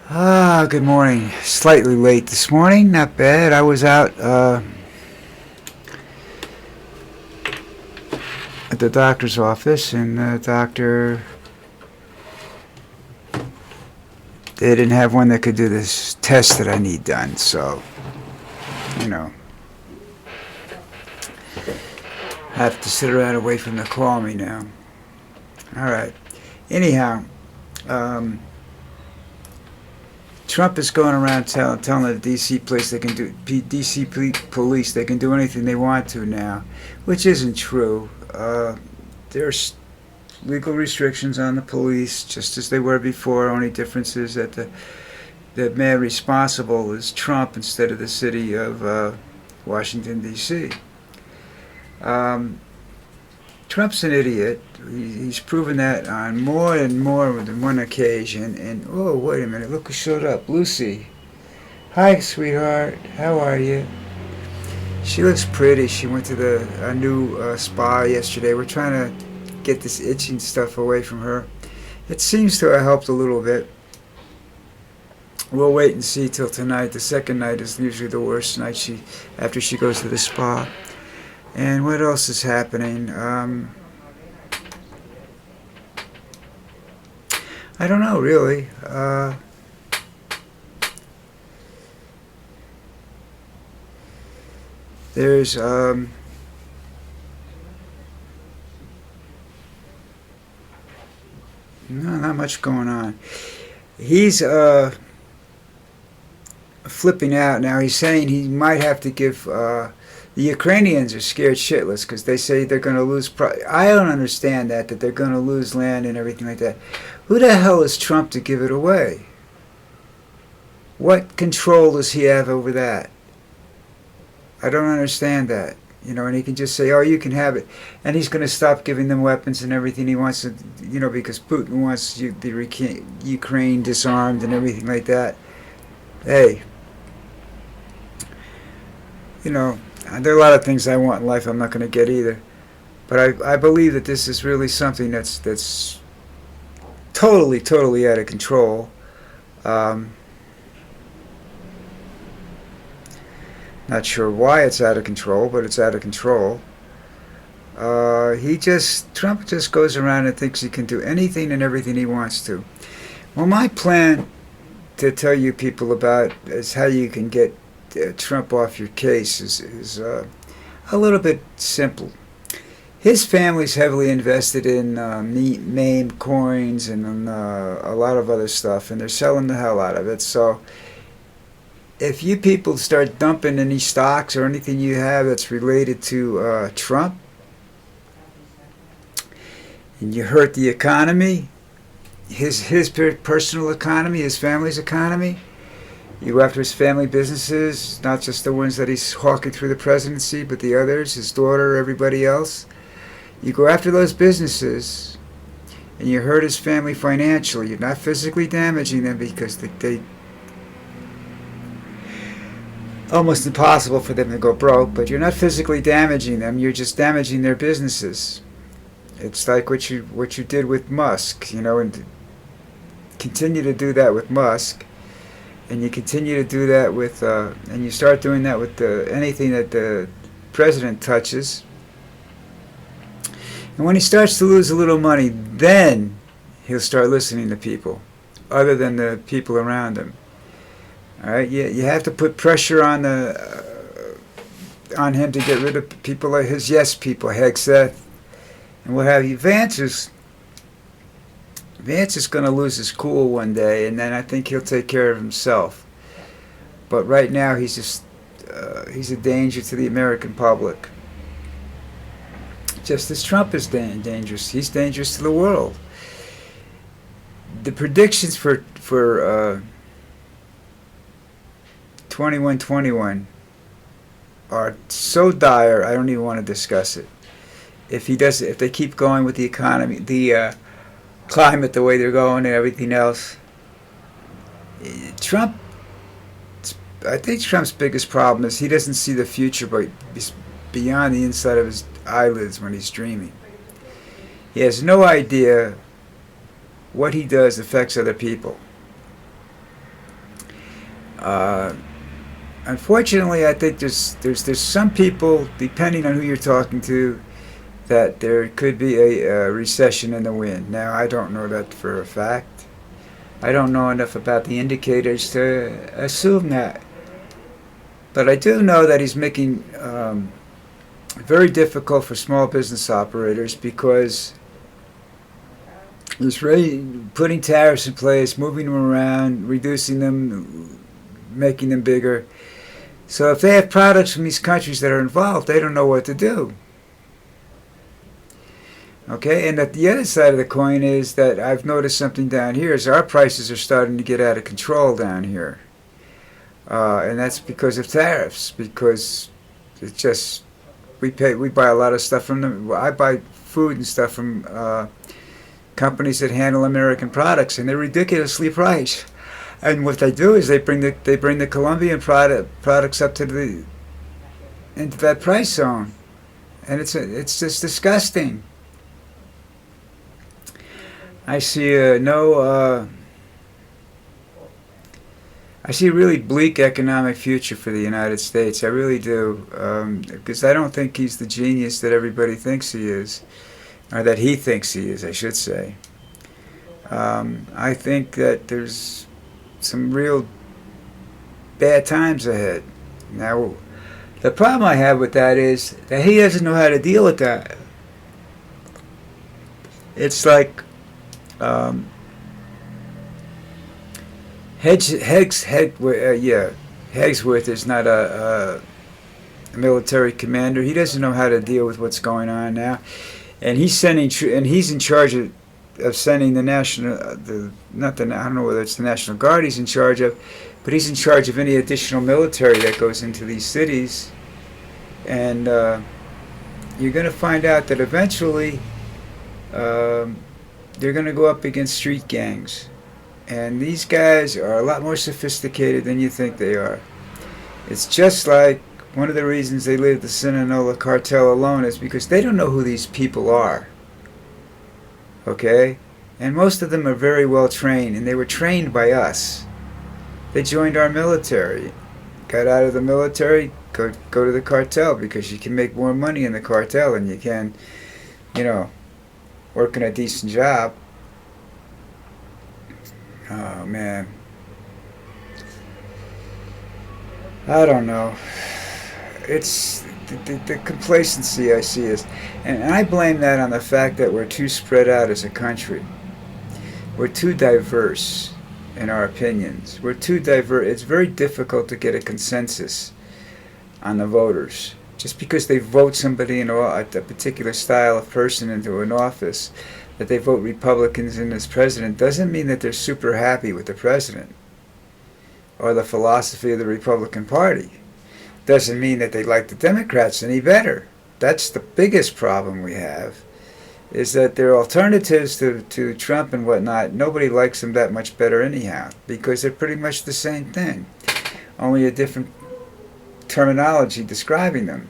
Good morning. Slightly late this morning, not bad. I was out at the doctor's office, and the doctor, they didn't have one that could do this test that I need done, so, you know, I have to sit around and wait for them to call me now. Alright. Anyhow, Trump is going around telling the DC police they can do anything they want to now, which isn't true. There's legal restrictions on the police, just as they were before. Only difference is that the man responsible is Trump instead of the city of Washington, D.C. Trump's an idiot. He's proven that on more than one occasion. And oh, wait a minute! Look who showed up, Lucy. Hi, sweetheart. How are you? She looks pretty. She went to a new spa yesterday. We're trying to get this itching stuff away from her. It seems to have helped a little bit. We'll wait and see till tonight. The second night is usually the worst night after she goes to the spa. And what else is happening? I don't know, really. There's no, not much going on. He's flipping out now. He's saying he might have to give. The Ukrainians are scared shitless because they say they're going to lose. I don't understand that they're going to lose land and everything like that. Who the hell is Trump to give it away? What control does he have over that? I don't understand that. You know, and he can just say, oh, you can have it. And he's going to stop giving them weapons and everything he wants to, you know, because Putin wants the Ukraine disarmed and everything like that. Hey, you know, there are a lot of things I want in life I'm not going to get either. But I believe that this is really something that's totally out of control. Not sure why it's out of control, but it's out of control. Trump just goes around and thinks he can do anything and everything he wants to. Well, my plan to tell you people about is how you can get Trump off your case is a little bit simple. His family's heavily invested in meme coins and a lot of other stuff, and they're selling the hell out of it. So if you people start dumping any stocks or anything you have that's related to Trump, and you hurt the economy, his personal economy, his family's economy, you go after his family businesses, not just the ones that he's hawking through the presidency, but the others, his daughter, everybody else. You go after those businesses, and you hurt his family financially. You're not physically damaging them because they almost impossible for them to go broke, but you're not physically damaging them. You're just damaging their businesses. It's like what you did with Musk, you know, and continue to do that with Musk. And you continue to do that with, and you start doing that with anything that the president touches. And when he starts to lose a little money, then he'll start listening to people, other than the people around him. All right, you have to put pressure on him to get rid of people like his yes people, Hegseth, and what have you. Vance is going to lose his cool one day, and then I think he'll take care of himself. But right now, he's a danger to the American public. Just as Trump is dangerous, he's dangerous to the world. The predictions for 2121 are so dire, I don't even want to discuss it. If they keep going with the economy, the climate the way they're going and everything else, I think Trump's biggest problem is he doesn't see the future but beyond the inside of his eyelids when he's dreaming. He has no idea what he does affects other people. Uh, Unfortunately, I think there's some people, depending on who you're talking to, that there could be a recession in the wind. Now, I don't know that for a fact. I don't know enough about the indicators to assume that. But I do know that he's making very difficult for small business operators because he's putting tariffs in place, moving them around, reducing them, making them bigger. So if they have products from these countries that are involved, they don't know what to do. Okay, and at the other side of the coin is that I've noticed something down here is our prices are starting to get out of control down here. And that's because of tariffs, because it's just, we buy a lot of stuff from them. I buy food and stuff from companies that handle American products, and they're ridiculously priced. And what they do is they bring the Colombian products up to into that price zone, and it's just disgusting. I see I see a really bleak economic future for the United States. I really do, because I don't think he's the genius that everybody thinks he is, or that he thinks he is, I should say. I think that there's some real bad times ahead. Now, the problem I have with that is that he doesn't know how to deal with that. It's like Hegsworth is not a military commander. He doesn't know how to deal with what's going on now, and he's in charge of sending the national, I don't know whether it's the National Guard he's in charge of, but he's in charge of any additional military that goes into these cities, and you're going to find out that eventually they're going to go up against street gangs. And these guys are a lot more sophisticated than you think they are. It's just like one of the reasons they leave the Sinaloa cartel alone is because they don't know who these people are. Okay? And most of them are very well trained, and they were trained by us. They joined our military. Got out of the military, go to the cartel, because you can make more money in the cartel than you can, working a decent job. Oh, man. I don't know. It's the complacency I see is, and I blame that on the fact that we're too spread out as a country. We're too diverse in our opinions. We're too diverse. It's very difficult to get a consensus on the voters. Just because they vote somebody a particular style of person into an office, that they vote Republicans in as president, doesn't mean that they're super happy with the president or the philosophy of the Republican Party. Doesn't mean that they like the Democrats any better. That's the biggest problem we have, is that they're alternatives to Trump and whatnot. Nobody likes them that much better anyhow, because they're pretty much the same thing, only a different terminology describing them.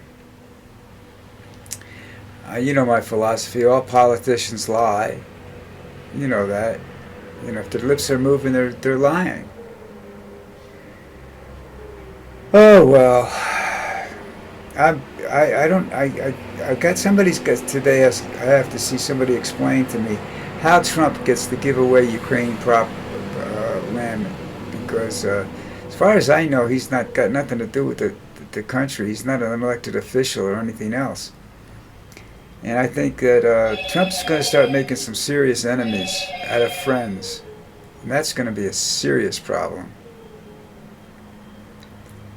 You know my philosophy, all politicians lie. You know that. If their lips are moving, they're lying. Oh, well. I got today, I have to see somebody explain to me how Trump gets to give away Ukraine land, because as far as I know, he's not got nothing to do with the country. He's not an elected official or anything else. And I think that Trump's going to start making some serious enemies out of friends. And that's going to be a serious problem.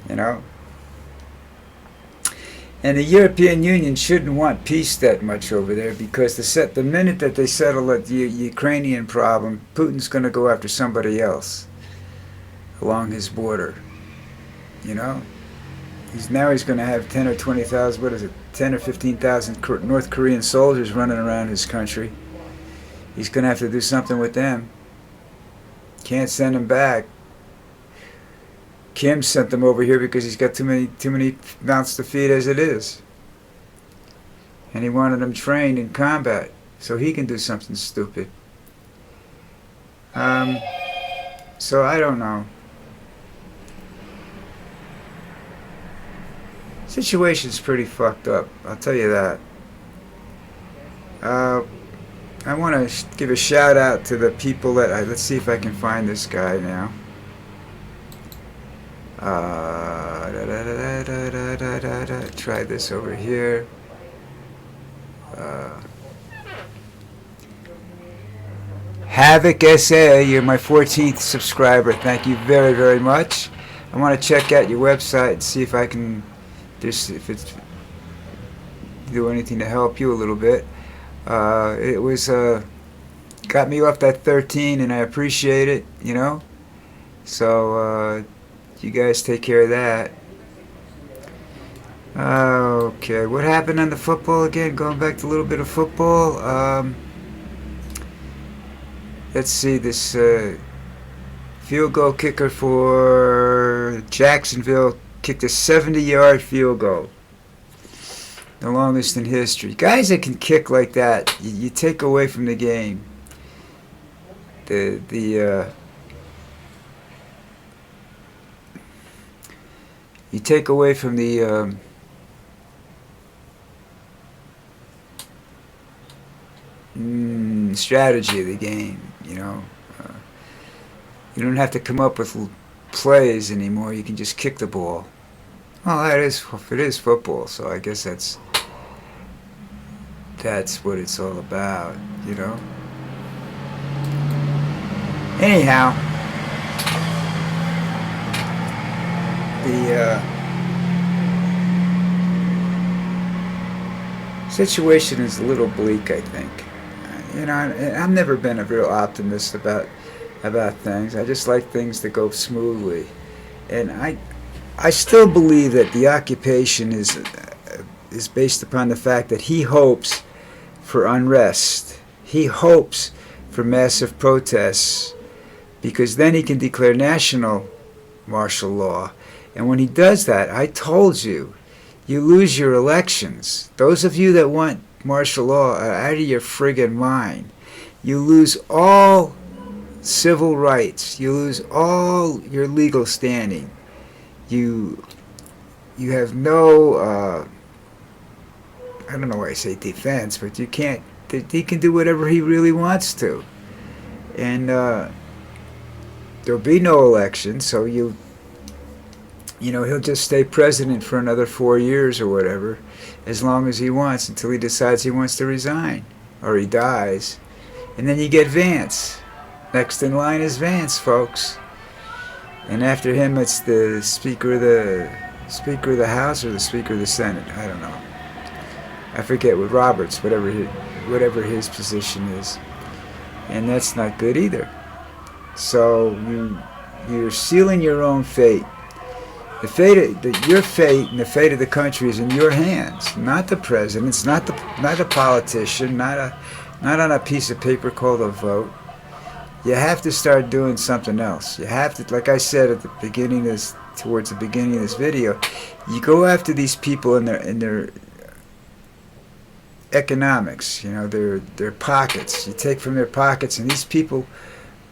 And the European Union shouldn't want peace that much over there, because the minute that they settle the Ukrainian problem, Putin's going to go after somebody else along his border. He's going to have 10 or 20,000, 10 or 15,000 North Korean soldiers running around his country. He's going to have to do something with them. Can't send them back. Kim sent them over here because he's got too many mouths to feed as it is. And he wanted them trained in combat so he can do something stupid. So I don't know. Situation's pretty fucked up, I'll tell you that. Uh, I want to give a shout out to the people let's see if I can find this guy now. Try this over here. Havoc SA, you're my 14th subscriber. Thank you very, very much. I want to check out your website and see if I can do anything to help you a little bit. It was got me off that 13, and I appreciate it, you know. So you guys take care of that. Okay, what happened on the football again? Going back to a little bit of football. Let's see, this field goal kicker for Jacksonville kicked a 70-yard field goal. The longest in history. Guys that can kick like that, you take away from the game. You take away from the strategy of the game, you know. You don't have to come up with plays anymore. You can just kick the ball. Well, it is football, so I guess that's what it's all about, you know. Anyhow, the situation is a little bleak, I think. You know, I've never been a real optimist about things. I just like things to go smoothly, and I still believe that the occupation is based upon the fact that he hopes for unrest. He hopes for massive protests, because then he can declare national martial law. And when he does that, I told you, you lose your elections. Those of you that want martial law are out of your friggin' mind. You lose all civil rights. You lose all your legal standing. You have no, I don't know why I say defense, but you can't, he can do whatever he really wants to. And there'll be no election, so you know, he'll just stay president for another 4 years or whatever, as long as he wants, until he decides he wants to resign, or he dies. And then you get Vance. Next in line is Vance, folks. And after him, it's the Speaker of the House or the Speaker of the Senate. I don't know. I forget, with Roberts, whatever his position is. And that's not good either. So you're sealing your own fate. Your fate and the fate of the country is in your hands, not the president's, not a politician, not on a piece of paper called a vote. You have to start doing something else. You have to, like I said at the beginning towards the beginning of this video, you go after these people in their economics, you know, their pockets. You take from their pockets, and these people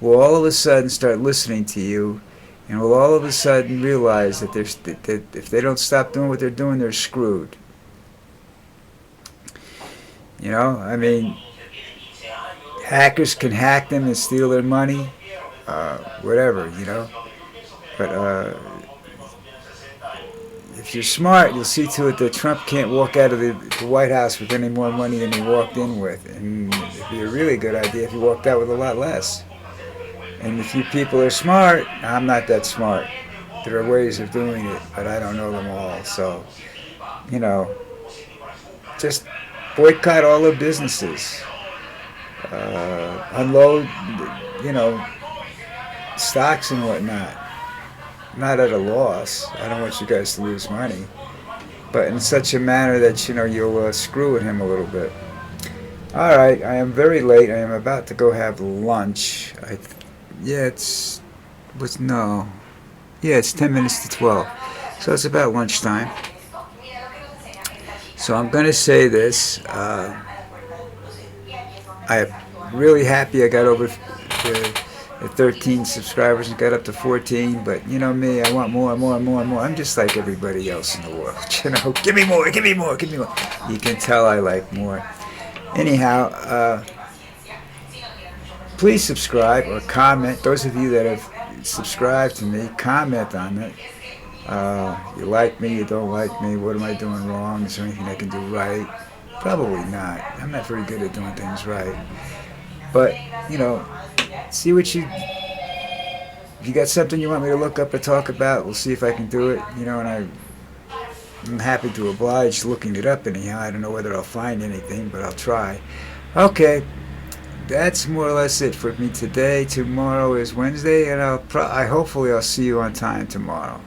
will all of a sudden start listening to you, and will all of a sudden realize that if they don't stop doing what they're doing, they're screwed. You know, I mean, hackers can hack them and steal their money, whatever, you know. But if you're smart, you'll see to it that Trump can't walk out of the White House with any more money than he walked in with. And it'd be a really good idea if he walked out with a lot less. And if you people are smart, I'm not that smart. There are ways of doing it, but I don't know them all. So, you know, just boycott all the businesses. Unload, you know, stocks and whatnot. Not at a loss. I don't want you guys to lose money, but in such a manner that, you know, you'll screw with him a little bit. All right, I am very late. I am about to go have lunch. It's 10 minutes to 12, so it's about lunchtime. So I'm going to say this. I'm really happy I got over the at 13 subscribers and got up to 14. But you know me, I want more, more, more, more. I'm just like everybody else in the world. You know, give me more, give me more, give me more. You can tell I like more. Anyhow, please subscribe or comment. Those of you that have subscribed to me, comment on it. You like me, you don't like me, what am I doing wrong? Is there anything I can do right? Probably not. I'm not very good at doing things right. But, you know, see what you... If you got something you want me to look up or talk about, we'll see if I can do it. You know, and I'm happy to oblige looking it up anyhow. I don't know whether I'll find anything, but I'll try. Okay, that's more or less it for me today. Tomorrow is Wednesday, and hopefully I'll see you on time tomorrow.